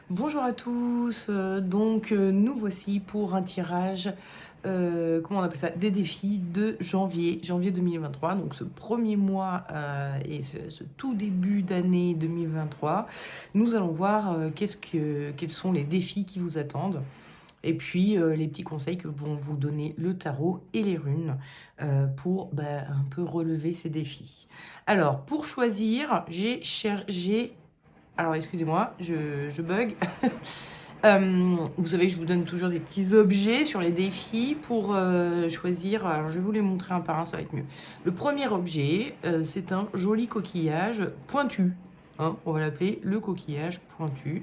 Bonjour à tous, nous voici pour un tirage, comment on appelle ça? Des défis de janvier 2023, donc ce premier mois et ce tout début d'année 2023. Nous allons voir quels sont les défis qui vous attendent et puis les petits conseils que vont vous donner le tarot et les runes pour un peu relever ces défis. Alors, pour choisir, alors, excusez-moi, je bug. Vous savez, je vous donne toujours des petits objets sur les défis pour choisir. Alors, je vais vous les montrer un par un, ça va être mieux. Le premier objet, c'est un joli coquillage pointu. Hein, on va l'appeler le coquillage pointu.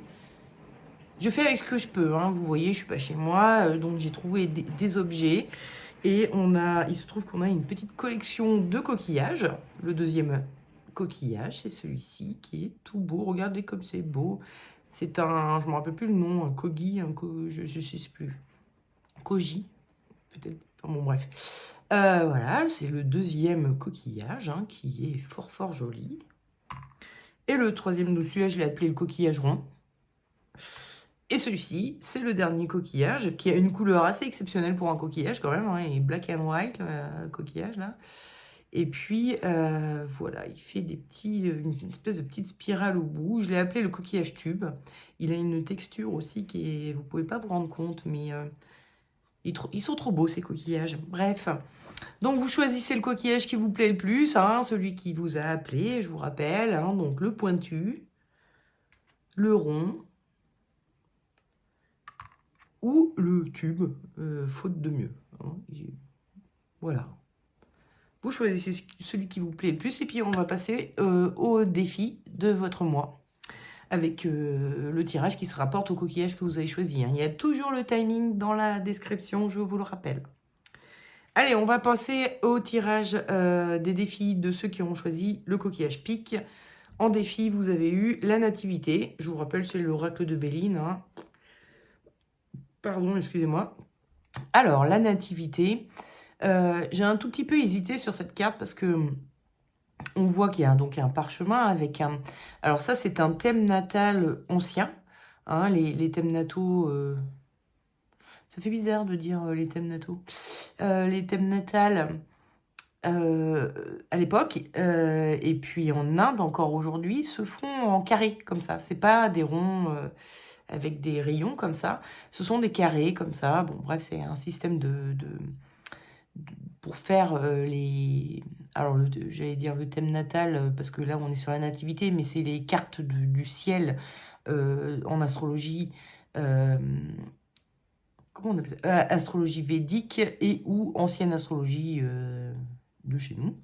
Je fais avec ce que je peux. Hein, vous voyez, je suis pas chez moi, donc j'ai trouvé des objets. Et il se trouve qu'on a une petite collection de coquillages. Le deuxième coquillage, c'est celui-ci qui est tout beau. Regardez comme c'est beau. C'est un, je me rappelle plus le nom, un kogi, je sais plus. Koji, peut-être. Enfin, bon, bref. Voilà, c'est le deuxième coquillage hein, qui est fort joli. Et le troisième dessus, je l'ai appelé le coquillage rond. Et celui-ci, c'est le dernier coquillage qui a une couleur assez exceptionnelle pour un coquillage quand même. Hein, il est black and white, le coquillage là. Et puis, voilà, il fait une espèce de petite spirale au bout. Je l'ai appelé le coquillage tube. Il a une texture aussi qui est... Vous pouvez pas vous rendre compte, mais ils sont trop beaux, ces coquillages. Bref. Donc, vous choisissez le coquillage qui vous plaît le plus, hein, celui qui vous a appelé, je vous rappelle. Hein, donc, le pointu, le rond ou le tube, faute de mieux. Hein, voilà. Vous choisissez celui qui vous plaît le plus et puis on va passer au défi de votre mois avec le tirage qui se rapporte au coquillage que vous avez choisi. Hein. Il y a toujours le timing dans la description, je vous le rappelle. Allez, on va passer au tirage des défis de ceux qui ont choisi le coquillage pique. En défi, vous avez eu la nativité. Je vous rappelle, c'est l'oracle de Béline. Hein. Pardon, excusez-moi. Alors, la nativité... j'ai un tout petit peu hésité sur cette carte parce que on voit qu'il y a donc un parchemin avec un... Alors ça, c'est un thème natal ancien. Hein, les thèmes nataux... Ça fait bizarre de dire les thèmes nataux. Les thèmes natals à l'époque, et puis en Inde encore aujourd'hui, se font en carré comme ça. C'est pas des ronds avec des rayons comme ça. Ce sont des carrés comme ça. Bon, bref, c'est un système pour faire les... Alors, j'allais dire le thème natal, parce que là, on est sur la nativité, mais c'est les cartes du ciel en astrologie. Comment on appelle ça? Astrologie védique et ou ancienne astrologie de chez nous.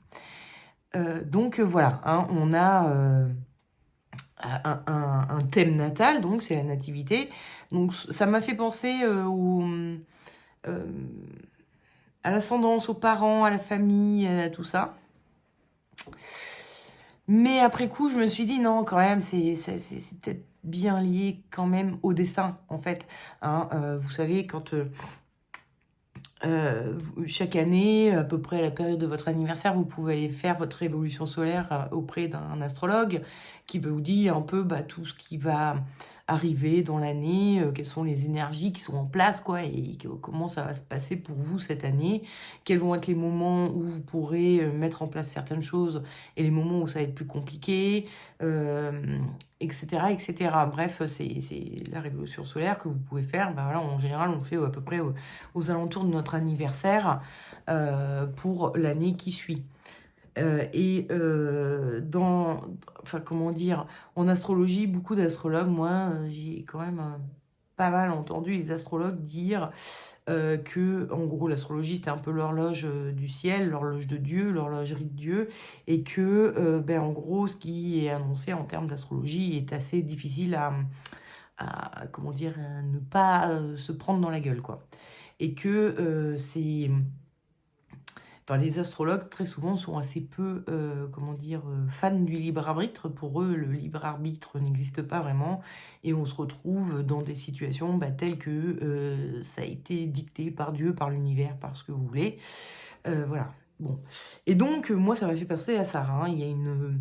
Voilà, hein, on a un thème natal, donc c'est la nativité. Donc, ça m'a fait penser à l'ascendance, aux parents, à la famille, à tout ça. Mais après coup, je me suis dit, non, quand même, c'est peut-être bien lié quand même au destin, en fait. Hein, vous savez, quand chaque année, à peu près à la période de votre anniversaire, vous pouvez aller faire votre révolution solaire auprès d'un astrologue qui peut vous dire un peu tout ce qui va arriver dans l'année, quelles sont les énergies qui sont en place, quoi, et comment ça va se passer pour vous cette année, quels vont être les moments où vous pourrez mettre en place certaines choses et les moments où ça va être plus compliqué, etc., etc. Bref, c'est la révolution solaire que vous pouvez faire. Voilà, en général, on le fait à peu près aux alentours de notre anniversaire pour l'année qui suit. Enfin, comment dire, en astrologie, beaucoup d'astrologues, moi, j'ai quand même pas mal entendu les astrologues dire que, en gros, l'astrologie, c'était un peu l'horloge du ciel, l'horloge de Dieu, l'horlogerie de Dieu, et que, en gros, ce qui est annoncé en termes d'astrologie est assez difficile comment dire, à ne pas se prendre dans la gueule, quoi. Et que les astrologues, très souvent, sont assez peu, comment dire, fans du libre arbitre. Pour eux, le libre arbitre n'existe pas vraiment. Et on se retrouve dans des situations telles que ça a été dicté par Dieu, par l'univers, par ce que vous voulez. Voilà. Bon. Et donc, moi, ça m'a fait penser à ça. Hein. Il y a une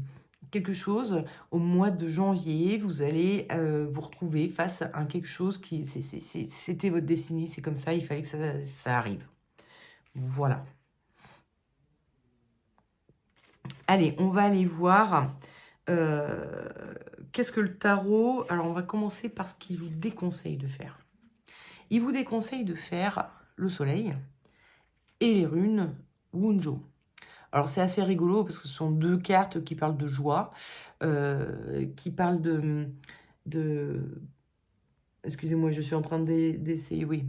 quelque chose au mois de janvier, vous allez vous retrouver face à quelque chose qui, c'était votre destinée, c'est comme ça, il fallait que ça arrive. Voilà. Allez, on va aller voir qu'est-ce que le tarot... Alors, on va commencer par ce qu'il vous déconseille de faire. Il vous déconseille de faire le soleil et les runes Wunjo. Alors, c'est assez rigolo parce que ce sont deux cartes qui parlent de joie, qui parlent de... Excusez-moi, je suis en train d'essayer, oui.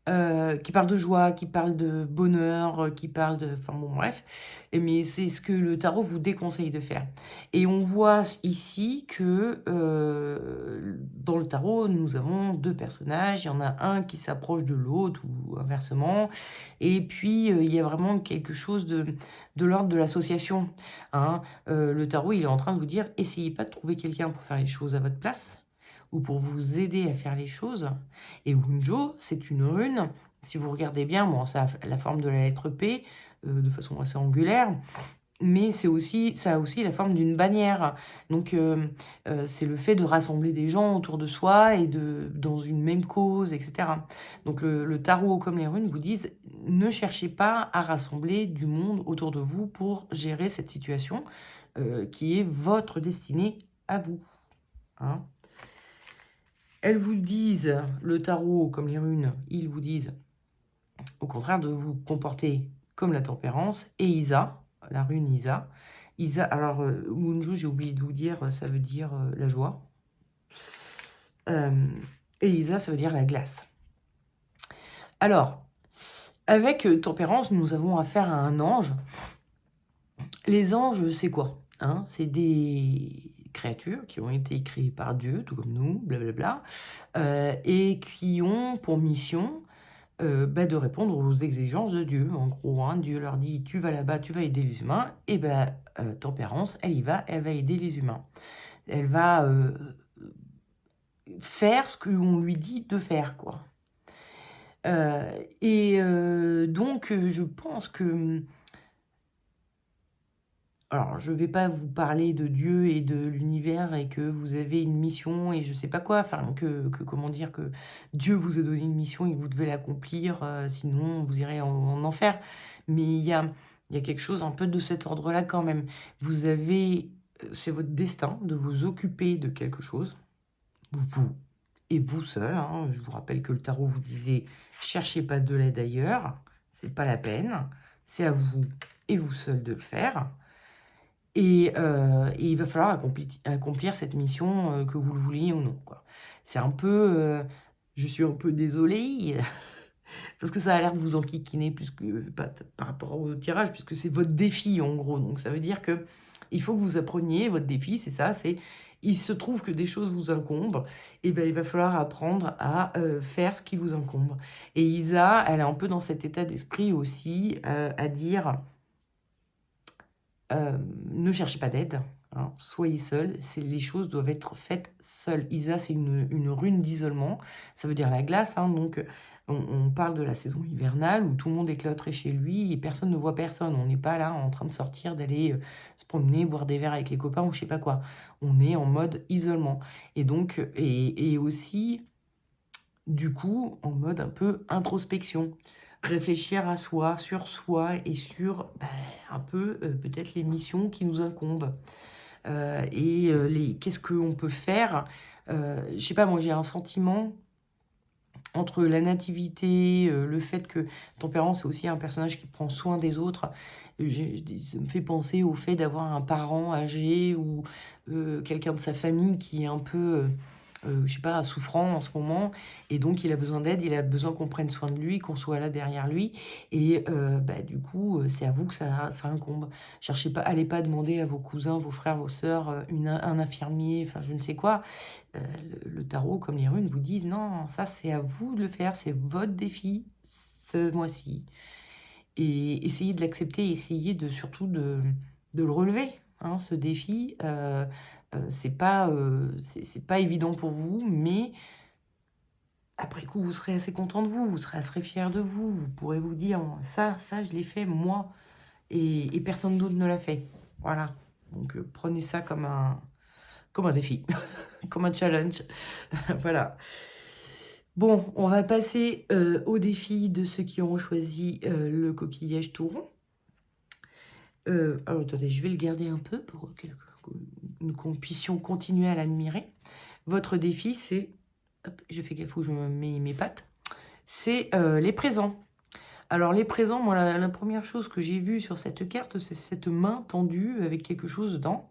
Qui parle de joie, qui parle de bonheur, qui parle de... Enfin bon, bref. Mais c'est ce que le tarot vous déconseille de faire. Et on voit ici que dans le tarot, nous avons deux personnages. Il y en a un qui s'approche de l'autre ou inversement. Et puis, il y a vraiment quelque chose de l'ordre de l'association. Hein. Le tarot, il est en train de vous dire, essayez pas de trouver quelqu'un pour faire les choses à votre place ou pour vous aider à faire les choses. Et Wunjo, c'est une rune, si vous regardez bien, bon, ça a la forme de la lettre P, de façon assez angulaire, mais ça a aussi la forme d'une bannière. Donc, c'est le fait de rassembler des gens autour de soi et dans une même cause, etc. Donc, le tarot, comme les runes, vous disent, ne cherchez pas à rassembler du monde autour de vous pour gérer cette situation qui est votre destinée à vous. Hein. Elles vous disent, le tarot comme les runes, ils vous disent au contraire de vous comporter comme la tempérance. Et Isa, la rune Isa. Isa, alors Wunjo, j'ai oublié de vous dire, ça veut dire la joie. Et Isa, ça veut dire la glace. Alors, avec tempérance, nous avons affaire à un ange. Les anges, c'est quoi hein? C'est des créatures qui ont été créées par Dieu, tout comme nous, blablabla, et qui ont pour mission de répondre aux exigences de Dieu. En gros, hein, Dieu leur dit, tu vas là-bas, tu vas aider les humains, et tempérance, elle y va, elle va aider les humains. Elle va faire ce qu'on lui dit de faire, quoi. Donc, je pense que... Alors, je ne vais pas vous parler de Dieu et de l'univers et que vous avez une mission et je sais pas quoi, enfin, comment dire, que Dieu vous a donné une mission et que vous devez l'accomplir, sinon vous irez en enfer. Mais il y a quelque chose un peu de cet ordre-là quand même. Vous avez, c'est votre destin de vous occuper de quelque chose, vous et vous seul. Hein. Je vous rappelle que le tarot vous disait, cherchez pas de l'aide ailleurs, c'est pas la peine, c'est à vous et vous seul de le faire. Et il va falloir accomplir cette mission, que vous le vouliez ou non, quoi. C'est un peu, je suis un peu désolée, parce que ça a l'air de vous enquiquiner plus que par rapport au tirage, puisque c'est votre défi, en gros. Donc ça veut dire que il faut que vous appreniez votre défi, c'est ça, c'est il se trouve que des choses vous incombent, et il va falloir apprendre à faire ce qui vous incombe. Et Isa, elle est un peu dans cet état d'esprit aussi, à dire... ne cherchez pas d'aide, hein, soyez seul, les choses doivent être faites seules. Isa, c'est une rune d'isolement, ça veut dire la glace, hein, donc on parle de la saison hivernale où tout le monde est cloîtré chez lui et personne ne voit personne. On n'est pas là en train de sortir, d'aller se promener, boire des verres avec les copains ou je sais pas quoi. On est en mode isolement. Et donc, et aussi, du coup, en mode un peu introspection. Réfléchir à soi, sur soi et sur un peu peut-être les missions qui nous incombent. Qu'est-ce qu'on peut faire. Je sais pas, moi j'ai un sentiment entre la nativité, le fait que Tempérance c'est aussi un personnage qui prend soin des autres. Ça me fait penser au fait d'avoir un parent âgé ou quelqu'un de sa famille qui est un peu... je sais pas, souffrant en ce moment, et donc il a besoin d'aide, il a besoin qu'on prenne soin de lui, qu'on soit là derrière lui, et du coup, c'est à vous que ça incombe. Cherchez pas, allez pas demander à vos cousins, vos frères, vos sœurs, un infirmier, enfin je ne sais quoi. Le tarot, comme les runes, vous disent non, ça c'est à vous de le faire, c'est votre défi ce mois-ci. Et essayez de l'accepter, essayez surtout de le relever, hein, ce défi. C'est pas évident pour vous, mais après coup, vous serez assez content de vous, vous serez assez fier de vous. Vous pourrez vous dire, ça, je l'ai fait moi, et personne d'autre ne l'a fait. Voilà. Donc, prenez ça comme un défi, comme un challenge. Voilà. Bon, on va passer au défi de ceux qui ont choisi le coquillage tout rond. Alors, attendez, je vais le garder un peu pour qu'on puisse continuer à l'admirer. Votre défi, c'est... je fais gaffe où je me mets mes pattes. C'est les présents. Alors, les présents, moi, la première chose que j'ai vue sur cette carte, c'est cette main tendue avec quelque chose dedans.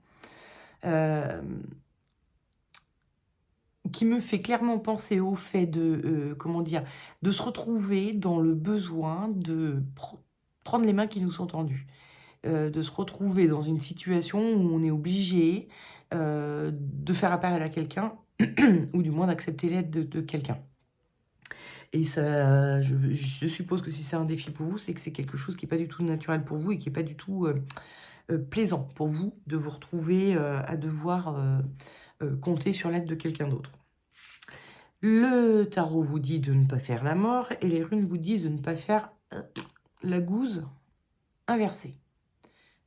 Qui me fait clairement penser au fait de, comment dire, de se retrouver dans le besoin de prendre les mains qui nous sont tendues. De se retrouver dans une situation où on est obligé de faire appel à quelqu'un, ou du moins d'accepter l'aide de quelqu'un. Et ça, je suppose que si c'est un défi pour vous, c'est que c'est quelque chose qui n'est pas du tout naturel pour vous et qui n'est pas du tout plaisant pour vous de vous retrouver à devoir compter sur l'aide de quelqu'un d'autre. Le tarot vous dit de ne pas faire la mort et les runes vous disent de ne pas faire la gousse inversée.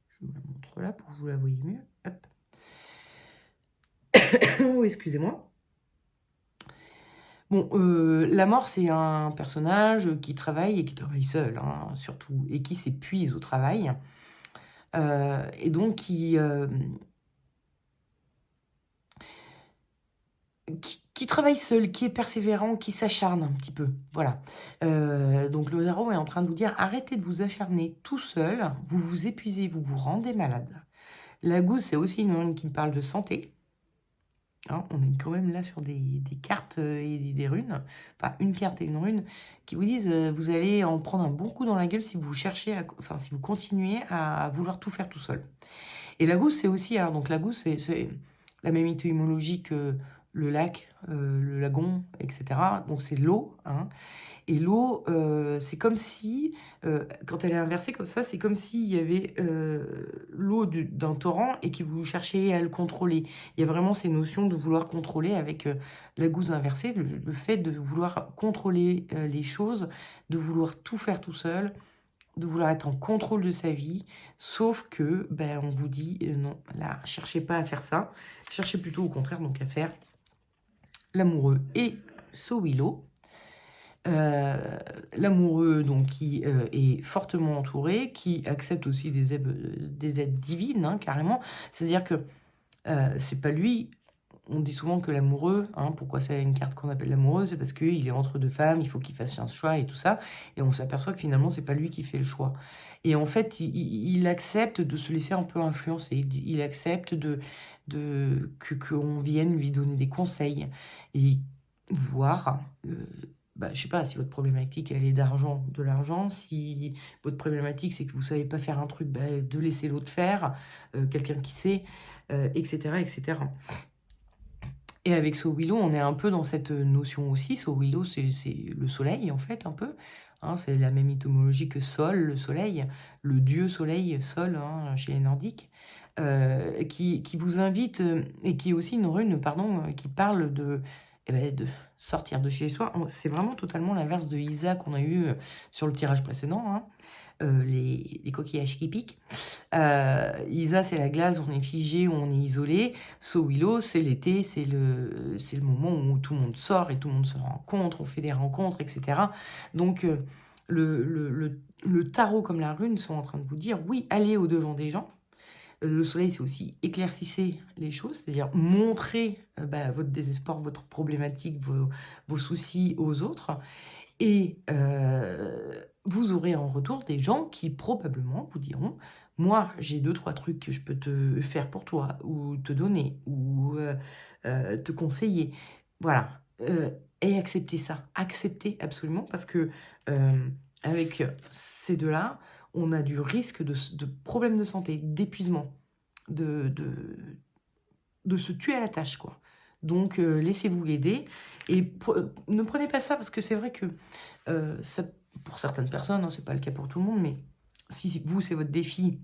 Je vous la montre là pour que vous la voyez mieux. Hop. Oh, excusez-moi. Bon, la mort, c'est un personnage qui travaille et qui travaille seul, hein, surtout, et qui s'épuise au travail. Et donc, qui travaille seul, qui est persévérant, qui s'acharne un petit peu. Voilà. Donc, le tarot est en train de vous dire, arrêtez de vous acharner tout seul, vous vous épuisez, vous vous rendez malade. La gousse, c'est aussi une rune qui me parle de santé. Hein, on est quand même là sur des cartes et des runes, enfin une carte et une rune, qui vous disent vous allez en prendre un bon coup dans la gueule si vous cherchez, si vous continuez à vouloir tout faire tout seul. Et la gousse, c'est aussi, alors donc la gousse, c'est la même étymologie que le lac, le lagon, etc. Donc c'est l'eau, hein. Et l'eau, c'est comme si, quand elle est inversée comme ça, c'est comme s'il y avait l'eau d'un torrent et que vous cherchiez à le contrôler. Il y a vraiment ces notions de vouloir contrôler avec la gousse inversée, le fait de vouloir contrôler les choses, de vouloir tout faire tout seul, de vouloir être en contrôle de sa vie, sauf que, ben, on vous dit, non, là, cherchez pas à faire ça, cherchez plutôt au contraire donc à faire l'amoureux et Sowilo. L'amoureux donc qui est fortement entouré, qui accepte aussi des aides divines, hein, carrément. C'est-à-dire que c'est pas lui. On dit souvent que l'amoureux, hein, pourquoi c'est une carte qu'on appelle l'amoureux, c'est parce qu'il est entre deux femmes, il faut qu'il fasse un choix et tout ça. Et on s'aperçoit que finalement, c'est pas lui qui fait le choix. Et en fait, il accepte de se laisser un peu influencer. Il accepte qu'on vienne lui donner des conseils et voir. Je sais pas, si votre problématique, elle est d'argent, de l'argent. Si votre problématique, c'est que vous savez pas faire un truc, de laisser l'autre faire, quelqu'un qui sait, etc., etc. Et avec Sowilo, on est un peu dans cette notion aussi. Sowilo, c'est le soleil, en fait, un peu. Hein, c'est la même étymologie que Sol, le soleil, le dieu soleil, Sol, hein, chez les Nordiques, qui vous invite, et qui est aussi une rune, pardon, qui parle de sortir de chez soi. C'est vraiment totalement l'inverse de Isa qu'on a eu sur le tirage précédent, hein. Les coquillages qui piquent. Isa, c'est la glace, on est figé, on est isolé. Sowilo, c'est l'été, c'est le moment où tout le monde sort et tout le monde se rencontre, on fait des rencontres, etc. Donc, le tarot comme la rune sont en train de vous dire, oui, allez au-devant des gens. Le soleil, c'est aussi éclaircissez les choses, c'est-à-dire montrer votre désespoir, votre problématique, vos soucis aux autres. Et vous aurez en retour des gens qui probablement vous diront « Moi, j'ai 2-3 trucs que je peux te faire pour toi, ou te donner, ou te conseiller. » Voilà. Et acceptez ça. Acceptez absolument, parce que avec ces deux-là, on a du risque de problèmes de santé, d'épuisement, de se tuer à la tâche, quoi. Donc, laissez-vous aider. Et ne prenez pas ça, parce que c'est vrai que ça, pour certaines personnes, hein, c'est pas le cas pour tout le monde, mais si vous, c'est votre défi,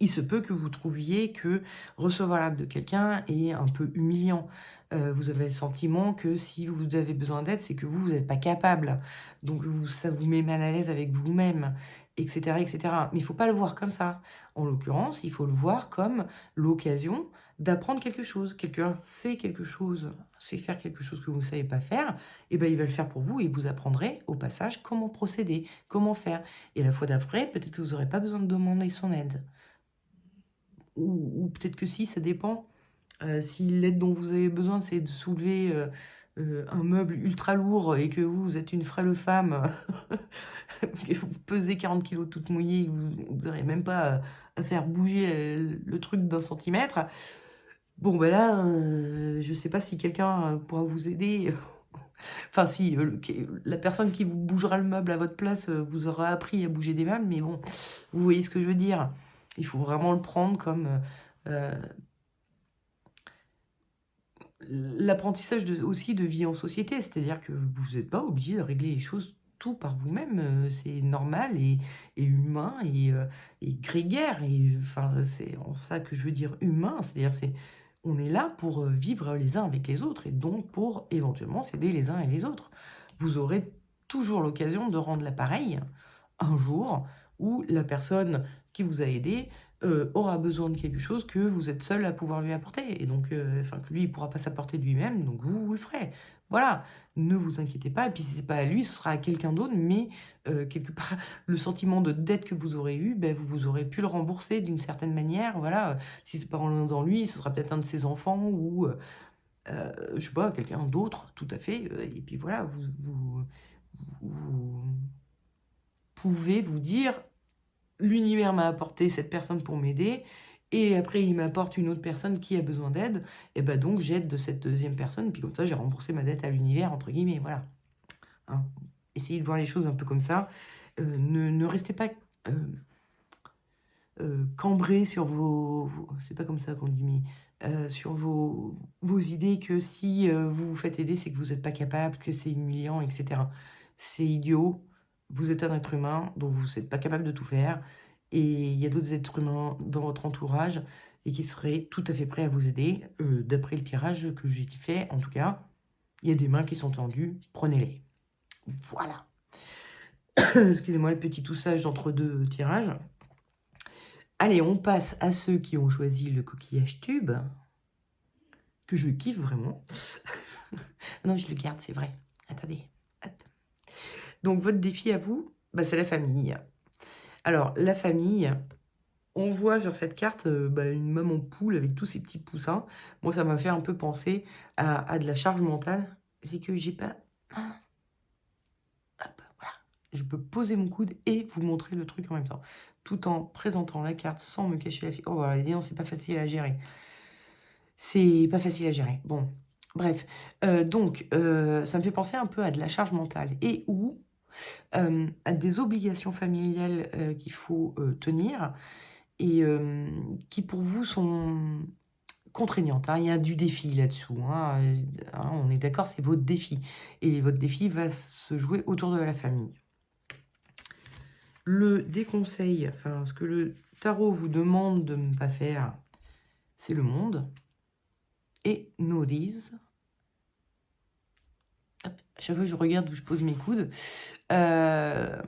il se peut que vous trouviez que recevoir l'aide de quelqu'un est un peu humiliant. Vous avez le sentiment que si vous avez besoin d'aide, c'est que vous n'êtes pas capable. Donc, ça vous met mal à l'aise avec vous-même. etc., etc. Mais il ne faut pas le voir comme ça. En l'occurrence, il faut le voir comme l'occasion d'apprendre quelque chose. Quelqu'un sait quelque chose, sait faire quelque chose que vous ne savez pas faire, et ben il va le faire pour vous et vous apprendrez au passage comment procéder, comment faire. Et la fois d'après, peut-être que vous n'aurez pas besoin de demander son aide. Ou peut-être que si, ça dépend. Si l'aide dont vous avez besoin, c'est de soulever un meuble ultra lourd et que vous êtes une frêle femme, que vous pesez 40 kilos toute mouillée, vous n'aurez même pas à faire bouger le truc d'un centimètre, bon, ben là, je sais pas si quelqu'un pourra vous aider. Enfin, si, la personne qui vous bougera le meuble à votre place vous aura appris à bouger des meubles, mais bon, vous voyez ce que je veux dire. Il faut vraiment le prendre comme euh, l'apprentissage aussi de vie en société, c'est-à-dire que vous n'êtes pas obligé de régler les choses tout par vous-même, c'est normal et humain et grégaire, et enfin c'est en ça que je veux dire humain, c'est-à-dire on est là pour vivre les uns avec les autres et donc pour éventuellement s'aider les uns et les autres. Vous aurez toujours l'occasion de rendre l'appareil un jour où la personne qui vous a aidé aura besoin de quelque chose que vous êtes seul à pouvoir lui apporter. Et donc, enfin, que lui, il ne pourra pas s'apporter de lui-même, donc vous le ferez. Voilà, ne vous inquiétez pas. Et puis, si ce n'est pas à lui, ce sera à quelqu'un d'autre, mais quelque part, le sentiment de dette que vous aurez eu, ben, vous aurez pu le rembourser d'une certaine manière. Voilà, si ce n'est pas dans lui, ce sera peut-être un de ses enfants ou, je sais pas, quelqu'un d'autre, tout à fait. Et puis voilà, vous pouvez vous dire, l'univers m'a apporté cette personne pour m'aider, et après il m'apporte une autre personne qui a besoin d'aide, et ben donc j'aide de cette deuxième personne, puis comme ça j'ai remboursé ma dette à l'univers, entre guillemets, voilà. Hein. Essayez de voir les choses un peu comme ça. Ne restez pas euh, cambré sur c'est pas comme ça qu'on dit, mais sur vos idées que si vous vous faites aider, c'est que vous n'êtes pas capable, que c'est humiliant, etc. C'est idiot. Vous êtes un être humain, donc vous n'êtes pas capable de tout faire. Et il y a d'autres êtres humains dans votre entourage et qui seraient tout à fait prêts à vous aider. D'après le tirage que j'ai fait, en tout cas, il y a des mains qui sont tendues, prenez-les. Voilà. Excusez-moi le petit toussage entre deux tirages. Allez, on passe à ceux qui ont choisi le coquillage tube, que je kiffe vraiment. Non, je le garde, c'est vrai. Attendez. Hop. Donc, votre défi à vous, bah, c'est la famille. Alors, la famille, on voit sur cette carte une maman poule avec tous ses petits poussins. Moi, ça m'a fait un peu penser à de la charge mentale. C'est que j'ai pas... Hop, voilà. Je peux poser mon coude et vous montrer le truc en même temps, tout en présentant la carte sans me cacher la figure. Oh, voilà, non, c'est pas facile à gérer. C'est pas facile à gérer. Bon, bref. Donc, ça me fait penser un peu à de la charge mentale et ou à des obligations familiales qu'il faut tenir et qui pour vous sont contraignantes. Hein. Il y a du défi là-dessous. Hein. Hein, on est d'accord, c'est votre défi. Et votre défi va se jouer autour de la famille. Le déconseil, enfin, ce que le tarot vous demande de ne pas faire, c'est le monde. Et notice. Hop, à chaque fois je regarde où je pose mes coudes. Alors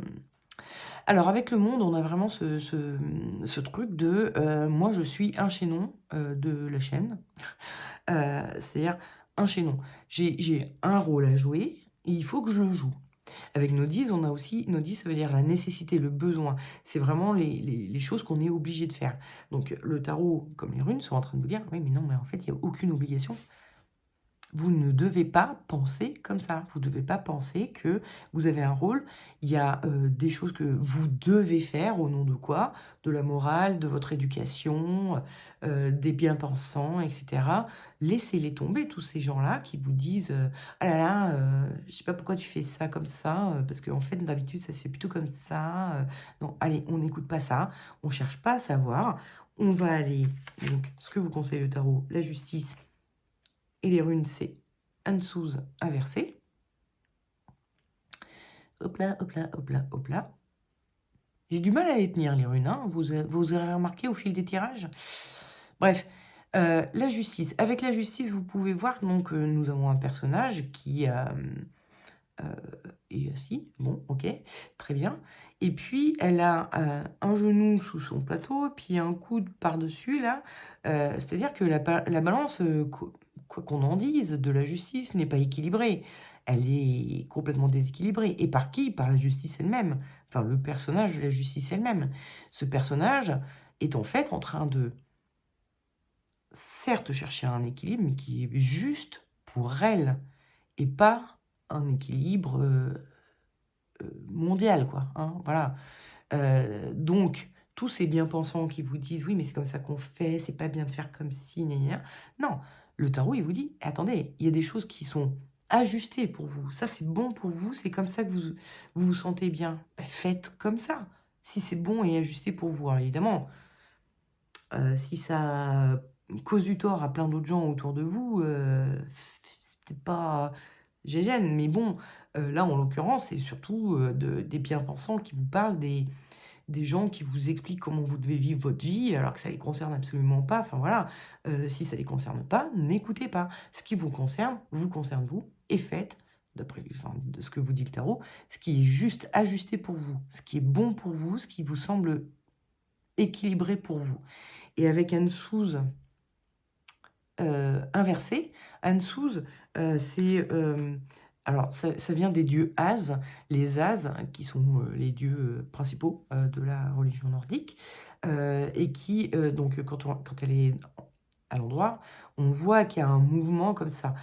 avec le monde, on a vraiment ce truc de moi je suis un chaînon de la chaîne. C'est-à-dire un chaînon. J'ai un rôle à jouer et il faut que je le joue. Avec Nodis, on a aussi, Nodis, ça veut dire la nécessité, le besoin. C'est vraiment les choses qu'on est obligé de faire. Donc le tarot, comme les runes, sont en train de vous dire, oui mais non, mais en fait, il n'y a aucune obligation. Vous ne devez pas penser comme ça. Vous ne devez pas penser que vous avez un rôle. Il y a des choses que vous devez faire au nom de quoi? De la morale, de votre éducation, des bien-pensants, etc. Laissez-les tomber, tous ces gens-là qui vous disent ah là là, je sais pas pourquoi tu fais ça comme ça, parce qu'en fait, d'habitude, ça se fait plutôt comme ça. Non, allez, on n'écoute pas ça. On ne cherche pas à savoir. On va aller, donc, ce que vous conseille le tarot, la justice, et les runes, c'est Ansuz inversé. Hop là, hop là, hop là, hop là. J'ai du mal à les tenir, les runes. Hein. Vous aurez remarqué au fil des tirages. Bref, la justice. Avec la justice, vous pouvez voir, donc, nous avons un personnage qui est assis. Bon, ok, très bien. Et puis, elle a un genou sous son plateau, puis un coude par-dessus, là. C'est-à-dire que la balance, quoi qu'on en dise, de la justice n'est pas équilibrée. Elle est complètement déséquilibrée. Et par qui? Par la justice elle-même. Enfin, le personnage de la justice elle-même. Ce personnage est en fait en train de, certes, chercher un équilibre, mais qui est juste pour elle, et pas un équilibre mondial, quoi. Hein, voilà. Donc, tous ces bien-pensants qui vous disent: «Oui, mais c'est comme ça qu'on fait, c'est pas bien de faire comme ci, gna gna gna». Non, le tarot, il vous dit: «Attendez, il y a des choses qui sont ajustées pour vous. Ça, c'est bon pour vous, c'est comme ça que vous vous sentez bien. Bah, faites comme ça, si c'est bon et ajusté pour vous». Alors évidemment, si ça cause du tort à plein d'autres gens autour de vous, c'est peut-être pas gégène, mais bon, là, en l'occurrence, c'est surtout, des bien-pensants qui vous parlent, des gens qui vous expliquent comment vous devez vivre votre vie, alors que ça les concerne absolument pas. Enfin voilà, si ça les concerne pas, n'écoutez pas. Ce qui vous concerne vous, et faites, d'après enfin, de ce que vous dit le tarot, ce qui est juste ajusté pour vous, ce qui est bon pour vous, ce qui vous semble équilibré pour vous. Et avec Anne Souz inversée, Anne Souz, c'est... alors, ça vient des dieux As, les As, qui sont les dieux principaux de la religion nordique, et qui, donc, quand elle est à l'endroit, on voit qu'il y a un mouvement comme ça,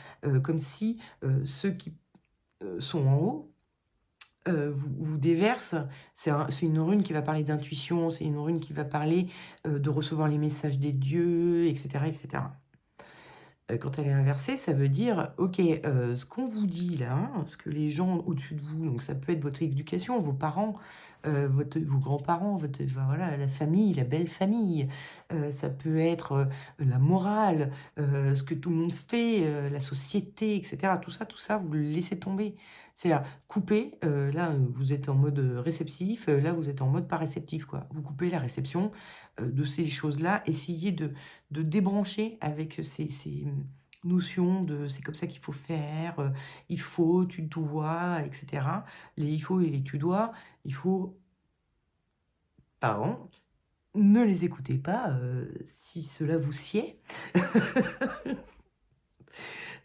comme si ceux qui sont en haut vous déversent. C'est une rune qui va parler d'intuition, c'est une rune qui va parler de recevoir les messages des dieux, etc., etc. Quand elle est inversée, ça veut dire, OK, ce qu'on vous dit là, hein, ce que les gens au-dessus de vous, donc ça peut être votre éducation, vos parents, vos grands-parents, enfin, voilà, la famille, la belle famille, ça peut être la morale, ce que tout le monde fait, la société, etc. Tout ça, vous le laissez tomber. C'est-à-dire, couper, là, vous êtes en mode réceptif, là, vous êtes en mode pas réceptif, quoi. Vous coupez la réception de ces choses-là, essayez de débrancher avec ces notions de c'est comme ça qu'il faut faire, il faut, tu dois, etc. Les il faut et les tu dois, il faut, pardon, ne les écoutez pas si cela vous sied.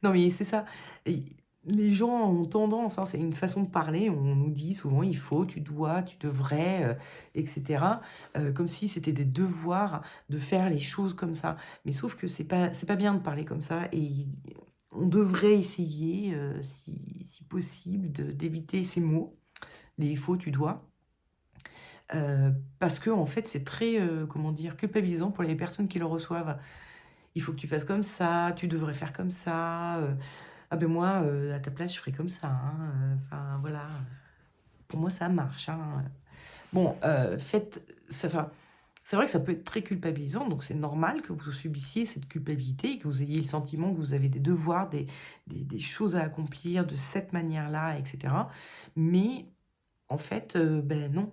Non, mais c'est ça. Et les gens ont tendance, hein, c'est une façon de parler, on nous dit souvent il faut, tu dois, tu devrais, etc. Comme si c'était des devoirs de faire les choses comme ça. Mais sauf que c'est pas bien de parler comme ça et on devrait essayer, si possible, d'éviter ces mots, les il faut, tu dois. Parce que en fait, c'est très, comment dire, culpabilisant pour les personnes qui le reçoivent. Il faut que tu fasses comme ça, tu devrais faire comme ça. Ah ben moi, à ta place, je ferais comme ça. Hein, enfin voilà, pour moi ça marche. Hein. Bon, enfin, c'est vrai que ça peut être très culpabilisant, donc c'est normal que vous subissiez cette culpabilité et que vous ayez le sentiment que vous avez des devoirs, des choses à accomplir de cette manière-là, etc. Mais en fait, beh, non,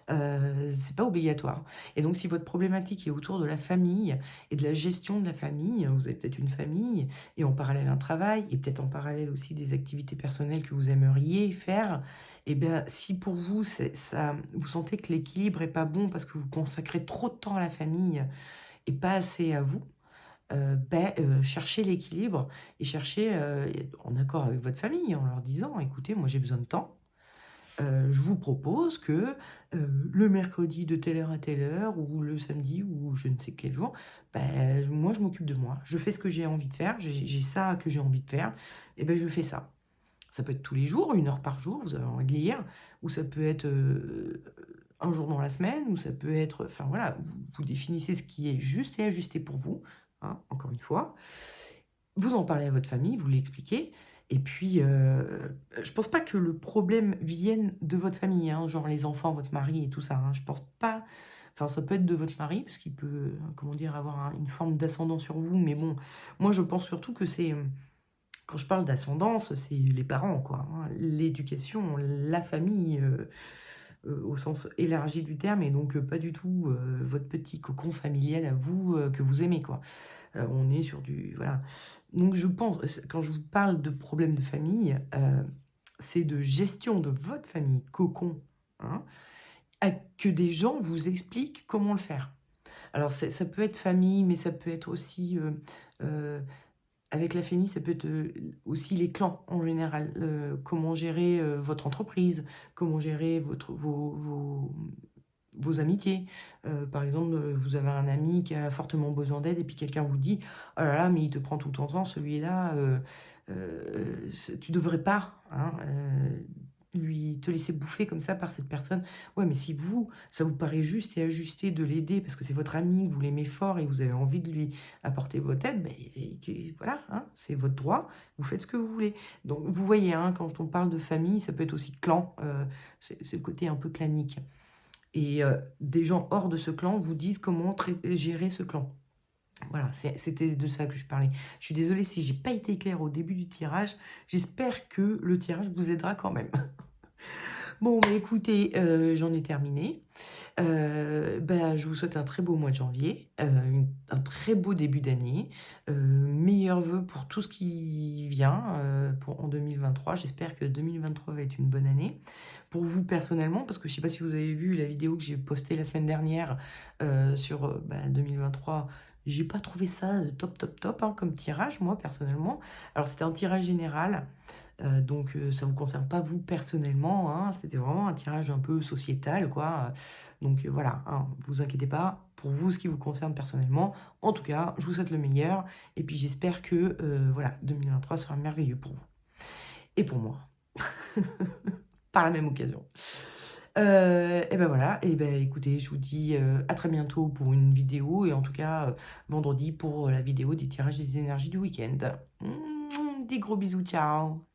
c'est pas obligatoire et donc si votre problématique est autour de la famille et de la gestion de la famille, vous avez peut-être une famille et en parallèle un travail et peut-être en parallèle aussi des activités personnelles que vous aimeriez faire et bien, si pour vous c'est ça vous sentez que l'équilibre est pas bon parce que vous consacrez trop de temps à la famille et pas assez à vous, cherchez l'équilibre et cherchez, en accord avec votre famille en leur disant: «Écoutez, moi j'ai besoin de temps, je vous propose que le mercredi de telle heure à telle heure, ou le samedi, ou je ne sais quel jour, moi je m'occupe de moi. Je fais ce que j'ai envie de faire, j'ai ça que j'ai envie de faire, et ben je fais ça. Ça peut être tous les jours, 1 heure par jour, vous avez envie de lire, ou ça peut être un jour dans la semaine, ou ça peut être, enfin voilà, vous définissez ce qui est juste et ajusté pour vous, hein, encore une fois. Vous en parlez à votre famille, vous l'expliquez et puis, je pense pas que le problème vienne de votre famille, hein, genre les enfants, votre mari et tout ça, hein. Je pense pas, enfin ça peut être de votre mari parce qu'il peut, comment dire, avoir une forme d'ascendant sur vous, mais bon, moi je pense surtout que c'est, quand je parle d'ascendance, c'est les parents quoi, hein, l'éducation, la famille, au sens élargi du terme et donc pas du tout, votre petit cocon familial à vous, que vous aimez quoi. On est sur du voilà. Donc je pense, quand je vous parle de problèmes de famille, c'est de gestion de votre famille, cocon, hein, que des gens vous expliquent comment le faire. Alors ça peut être famille, mais ça peut être aussi, avec la famille, ça peut être, aussi les clans en général. Comment gérer, votre entreprise, comment gérer vos amitiés. Par exemple, vous avez un ami qui a fortement besoin d'aide et puis quelqu'un vous dit: «Oh là là, mais il te prend tout ton temps celui-là, tu devrais pas, hein, lui te laisser bouffer comme ça par cette personne». Ouais, mais si vous, ça vous paraît juste et ajusté de l'aider parce que c'est votre ami, que vous l'aimez fort et vous avez envie de lui apporter votre aide, beh, et que voilà, hein, c'est votre droit, vous faites ce que vous voulez. Donc vous voyez, hein, quand on parle de famille, ça peut être aussi clan, c'est le côté un peu clanique. Et des gens hors de ce clan vous disent comment gérer ce clan. Voilà, c'était de ça que je parlais. Je suis désolée si j'ai pas été claire au début du tirage. J'espère que le tirage vous aidera quand même. Bon, bah, écoutez, j'en ai terminé. Bah, je vous souhaite un très beau mois de janvier, un très beau début d'année. Meilleurs vœux pour tout ce qui vient, en 2023. J'espère que 2023 va être une bonne année. Pour vous personnellement, parce que je ne sais pas si vous avez vu la vidéo que j'ai postée la semaine dernière sur 2023. J'ai pas trouvé ça top, top, top, hein, comme tirage, moi, personnellement. Alors, c'était un tirage général. Donc ça ne vous concerne pas vous personnellement, hein, c'était vraiment un tirage un peu sociétal, quoi. Donc voilà, hein, vous inquiétez pas, pour vous, ce qui vous concerne personnellement. En tout cas, je vous souhaite le meilleur, et puis j'espère que voilà, 2023 sera merveilleux pour vous. Et pour moi, par la même occasion. Et ben voilà, et ben écoutez, je vous dis à très bientôt pour une vidéo, et en tout cas vendredi pour la vidéo des tirages des énergies du week-end. Des gros bisous, ciao.